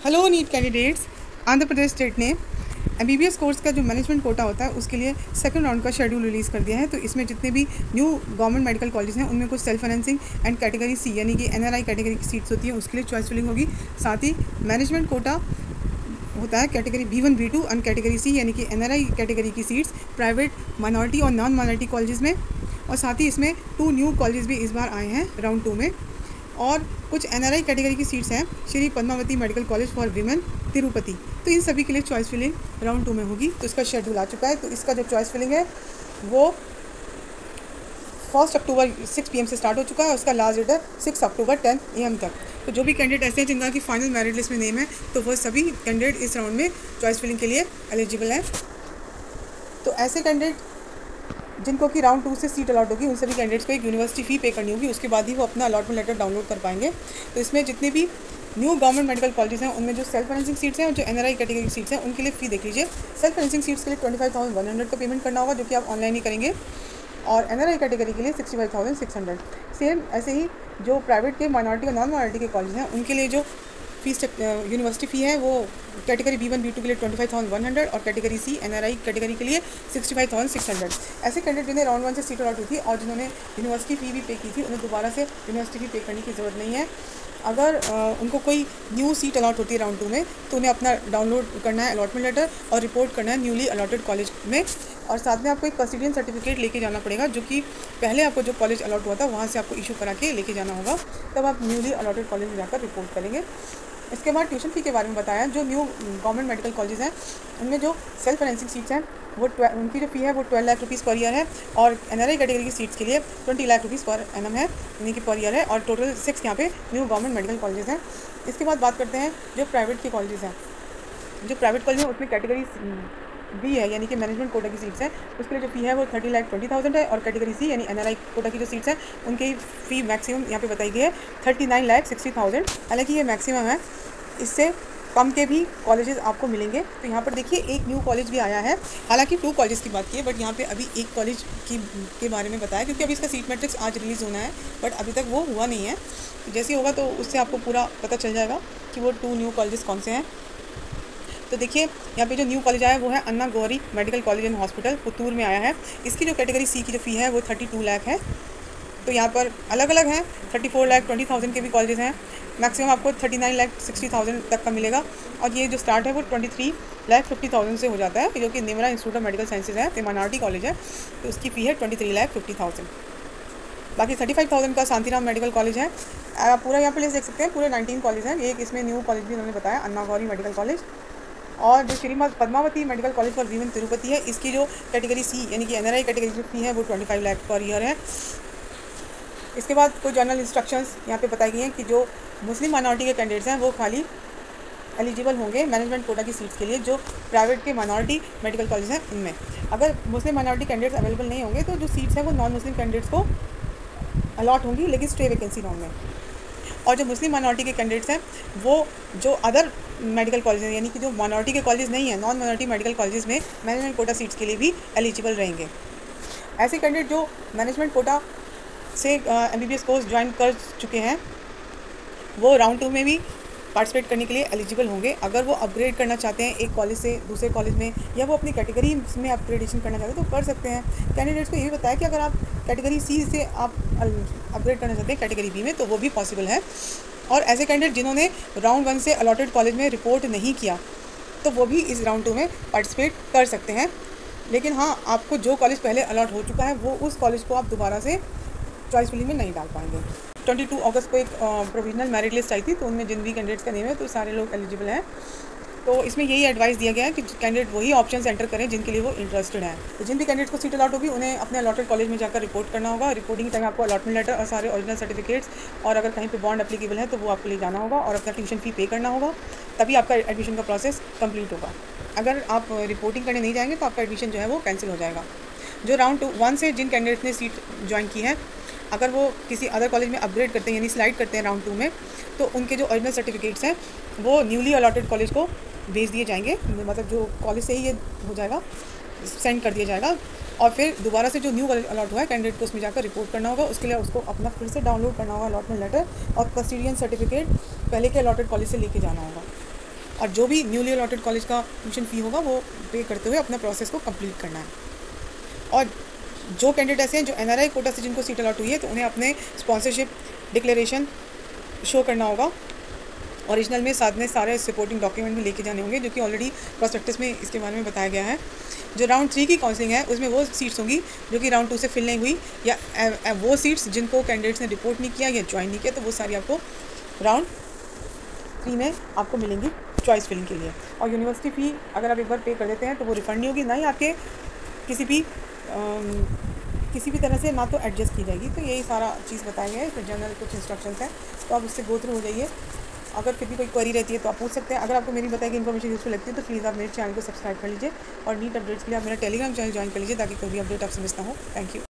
Hello NEET candidates. Andhra Pradesh state ने MBBS course का जो मैनेजमेंट कोटा होता है उसके लिए सेकंड राउंड का शेड्यूल रिलीज़ कर दिया है। तो इसमें जितने भी न्यू गवर्नमेंट मेडिकल कॉलेज हैं उनमें कुछ self financing and category C यानी कि एनआरआई कैटेगरी की सीट्स होती हैं, उसके लिए चॉइस फिलिंग होगी। साथ ही मैनेजमेंट कोटा होता है कैटेगरी B1 B2 और कैटेगरी सी यानी कि एनआरआई कैटेगरी की सीट्स प्राइवेट माइनॉरिटी और नॉन माइनॉरिटी कॉलेजेस में। और साथ ही इसमें 2 न्यू कॉलेज भी इस बार आए हैं राउंड 2 में। और कुछ एनआरआई कैटेगरी की सीट्स हैं Shri Padmavati medical college for women Tirupati. तो इन सभी के लिए चॉइस फिलिंग राउंड 2 में होगी। तो इसका शेड्यूल आ चुका है। तो इसका जो चॉइस फिलिंग है वो 1 अक्टूबर 6 PM से स्टार्ट हो चुका है। उसका लास्ट डेट है 6 अक्टूबर 10 AM तक। तो जो भी कैंडिडेट ऐसे हैं जिनका की फाइनल मेरिट लिस्ट में नेम है तो वह सभी कैंडिडेट इस राउंड में चॉइस फिलिंग के लिए एलिजिबल हैं। तो ऐसे कैंडिडेट जिनको कि राउंड 2 से सीट अलॉट होगी उन सभी कैंडिडेट्स को एक यूनिवर्सिटी फ़ी पे करनी होगी, उसके बाद ही वो अपना अलॉटमेंट लेटर डाउनलोड कर पाएंगे। तो इसमें जितने भी न्यू गवर्नमेंट मेडिकल कॉलेज हैं उनमें जो सेल्फ फाइनेंसिंग सीट्स हैं और जो एनआरआई कैटेगरी की सीट्स हैं उनके लिए फ़ी देख लीजिए। सेल्फ फाइनेंसिंग सीट्स के लिए 25,100 का पेमेंट करना होगा जो कि आप ऑनलाइन ही करेंगे, और एनआरआई कैटेगरी के लिए 65,600। सेम ऐसे ही जो प्राइवेट के माइनॉरिटी और नॉन माइनॉरिटी के कॉलेज हैं उनके लिए जो फीस यूनिवर्सिटी फ़ी है वो कैटेगरी B1 B2 के लिए 25,100 और कैटेगरी सी एनआरआई कैटेगरी के लिए 65,600। ऐसे कैंडिडेट जिन्हें राउंड 1 से सीट अलॉट हुई थी और जिन्होंने यूनिवर्सिटी फ़ी भी पे की थी उन्हें दोबारा से यूनिवर्सिटी फ़ी पे करने की ज़रूरत नहीं है। अगर उनको कोई न्यू सीट अलॉट होती है राउंड 2 में तो उन्हें अपना डाउनलोड करना है अलॉटमेंट लेटर और रिपोर्ट करना है न्यूली अलॉटेड कॉलेज में। और साथ में आपको एक कस्टोडियन सर्टिफिकेट लेके जाना पड़ेगा जो कि पहले आपको जो कॉलेज अलॉट हुआ था वहाँ से आपको इशू करा के लेके जाना होगा, तब आप न्यूली अलॉटेड कॉलेज में जाकर रिपोर्ट करेंगे। इसके बाद ट्यूशन फ़ी के बारे में बताया। जो न्यू गवर्नमेंट मेडिकल कॉलेज हैं उनमें जो सेल्फ फाइनेंसिंग सीट्स हैं वो उनकी जो फ़ी है वो 12 लाख रुपीज़ पर ईयर है, और एनआरआई कैटेगरी की सीट्स के लिए 20 लाख रुपीज़ पर एनम है यानी कि पर ईयर है, और टोटल 6 यहाँ पे न्यू गवर्नमेंट मेडिकल कॉलेज हैं। इसके बाद बात करते हैं जो प्राइवेट के कॉलेज हैं। जो प्राइवेट कॉलेज हैं उसमें कैटेगरी बी है यानी कि मैनेजमेंट कोटा की सीट्स हैं, उसके लिए जो फ़ी है वो 30,20,000 है, और कैटेगरी सी यानी एनआरआई कोटा की जो सीट्स हैं उनकी फ़ी मैक्सिमम यहाँ पे बताई गई है 39,60,000। हालांकि ये मैक्सिमम है, इससे कम के भी कॉलेजेस आपको मिलेंगे। तो यहाँ पर देखिए एक न्यू कॉलेज भी आया है, हालांकि 2 कॉलेज की बात की है बट यहाँ पे अभी एक कॉलेज के बारे में बताया क्योंकि अभी इसका सीट मैट्रिक्स आज रिलीज़ होना है बट अभी तक वो हुआ नहीं है। जैसे होगा तो उससे आपको पूरा पता चल जाएगा कि वो 2 न्यू कॉलेजेस कौन से हैं। तो देखिए यहाँ पे जो न्यू कॉलेज आया है वो है Anna Gauri medical college and hospital Puttur में आया है। इसकी जो कैटेगरी सी की जो फ़ी है वो 32 लाख है। तो यहाँ पर अलग अलग हैं, 34,20,000 के भी कॉलेजेस हैं, मैक्सिमम आपको 39,60,000 तक का मिलेगा, और ये जो स्टार्ट है वो 23,50,000 से हो जाता है जो कि Nimra institute of medical sciences है, ये माइनॉरिटी कॉलेज है, तो उसकी फ़ी है 23,50,000। बाकी 35,000 का शांतिराम मेडिकल कॉलेज है। आप पूरा यहाँ पर लिस्ट देख सकते हैं, पूरे 19 कॉलेज हैं। एक इसमें न्यू कॉलेज भी उन्होंने बताया अन्ना गौरी मेडिकल कॉलेज, और जो Shri Padmavati medical college for women Tirupati है इसकी जो कैटेगरी सी यानी कि एनआरआई कैटेगरी की फ़ी है वो 25 लाख पर ईयर है। इसके बाद कोई जनरल इंस्ट्रक्शंस यहाँ पे बताई गई हैं कि जो मुस्लिम माइनॉरिटी के कैंडिडेट्स हैं वो खाली एलिजिबल होंगे मैनेजमेंट कोटा की सीट्स के लिए जो प्राइवेट के माइनॉरिटी मेडिकल कॉलेज हैं उनमें। अगर मुस्लिम माइनॉरिटी कैंडिडेट्स अवेलेबल नहीं होंगे तो जो सीट्स हैं वो नॉन मुस्लिम कैंडिडेट्स को अलॉट होंगी लेकिन स्टे वैकेंसी राउंड में। और जो मुस्लिम माइनॉरिटी के कैंडिडेट्स हैं वो जो अदर मेडिकल कॉलेज हैं यानी कि जो माइनॉरिटी के कॉलेज नहीं हैं नॉन माइनॉरिटी मेडिकल कॉलेज में मैनेजमेंट कोटा सीट्स के लिए भी एलिजिबल रहेंगे। ऐसे कैंडिडेट जो मैनेजमेंट कोटा से एमबीबीएस कोर्स ज्वाइन कर चुके हैं वो राउंड 2 में भी पार्टिसिपेट करने के लिए एलिजिबल होंगे। अगर वो अपग्रेड करना चाहते हैं एक कॉलेज से दूसरे कॉलेज में या वो अपनी कैटेगरी में अपग्रेडेशन करना चाहते हैं तो कर सकते हैं। कैंडिडेट्स को ये भी बताया कि अगर आप कैटेगरी सी से आप अपग्रेड करना चाहते हैं कैटेगरी बी में तो वो भी पॉसिबल है। और ऐसे कैंडिडेट जिन्होंने राउंड 1 से अलॉटेड कॉलेज में रिपोर्ट नहीं किया तो वो भी इस राउंड 2 में पार्टिसिपेट कर सकते हैं। लेकिन हाँ, आपको जो कॉलेज पहले अलॉट हो चुका है वो उस कॉलेज को आप दोबारा से चॉइस फिलिंग में नहीं डाल पाएंगे। 22 अगस्त को एक प्रोविजनल मेरिट लिस्ट आई थी तो उनमें जिन भी कैंडिडेट्स का नेम है तो सारे लोग एलिजिबल हैं। तो इसमें यही एडवाइस दिया गया है कि कैंडिडेट वही ऑप्शन एंटर करें जिनके लिए वो इंटरेस्टेड हैं। तो जिन भी कैंडिडेट्स को सीट अलॉट होगी उन्हें अपने अलॉटेड कॉलेज में जाकर रिपोर्ट करना होगा। रिपोर्टिंग टाइम आपको अलॉटमेंट लेटर और सारे ओरिजिनल सर्टिफिकेट्स और अगर कहीं पे बॉन्ड एप्लीकेबल है तो वो आपको ले जाना होगा और अपना ट्यूशन फ़ी पे करना होगा, तभी आपका एडमिशन का प्रोसेस कंप्लीट होगा। अगर आप रिपोर्टिंग करने नहीं जाएंगे तो आपका एडमिशन जो है वो कैंसिल हो जाएगा। जो राउंड 1 से जिन कैंडिडेट्स ने सीट ज्वाइन की है अगर वो किसी अदर कॉलेज में अपग्रेड करते हैं यानी स्लाइड करते हैं राउंड 2 में तो उनके जो ओरिजिनल सर्टिफिकेट्स हैं वो न्यूली अलॉटेड कॉलेज को भेज दिए जाएंगे, मतलब जो कॉलेज से ही ये हो जाएगा सेंड कर दिया जाएगा। और फिर दोबारा से जो न्यू अलॉट हुआ है कैंडिडेट को उसमें जाकर रिपोर्ट करना होगा। उसके लिए उसको अपना फिर से डाउनलोड करना होगा अलॉटमेंट लेटर और कस्टोडियन सर्टिफिकेट पहले के अलॉटेड कॉलेज से लेके जाना होगा। और जो भी न्यूली अलॉटेड कॉलेज का ट्यूशन फ़ी होगा वो पे करते हुए अपना प्रोसेस को कंप्लीट करना है। और जो कैंडिडेट ऐसे हैं जो NRI कोटा से जिनको सीट अलॉट हुई है, तो उन्हें अपने स्पॉन्सरशिप डिक्लेरेशन शो करना होगा ओरिजिनल में, साथ में सारे सपोर्टिंग डॉक्यूमेंट भी लेके जाने होंगे, जो कि ऑलरेडी प्रोस्पेक्टस में इसके बारे में बताया गया है। जो राउंड 3 की काउंसलिंग है उसमें वो सीट्स होंगी जो कि राउंड 2 से फिल नहीं हुई, या वो सीट्स जिनको कैंडिडेट्स ने रिपोर्ट नहीं किया या ज्वाइन नहीं किया, तो वो सारी आपको राउंड 3 में आपको मिलेंगी चॉइस फिलिंग के लिए। और यूनिवर्सिटी फ़ी अगर आप एक बार पे कर देते हैं तो वो रिफ़ंड नहीं होगी, ना ही आपके किसी भी तरह से ना तो एडजस्ट की जाएगी। तो यही सारा चीज़ बताया गया है, इसमें जनरल कुछ इंस्ट्रक्शंस हैं, तो आप उससे गो थ्रू हो जाइए। अगर फिर भी कोई क्वेरी रहती है तो आप पूछ सकते हैं। अगर आपको मेरी बताई गई इन्फॉर्मेशन यूज़फुल लगती है तो प्लीज़ आप मेरे चैनल को सब्सक्राइब कर लीजिए, और नीट अपडेट्स के लिए आप मेरा टेलीग्राम चैनल ज्वाइन कर लीजिए, ताकि कोई भी अपडेट आपसे मिस ना हो। Thank you.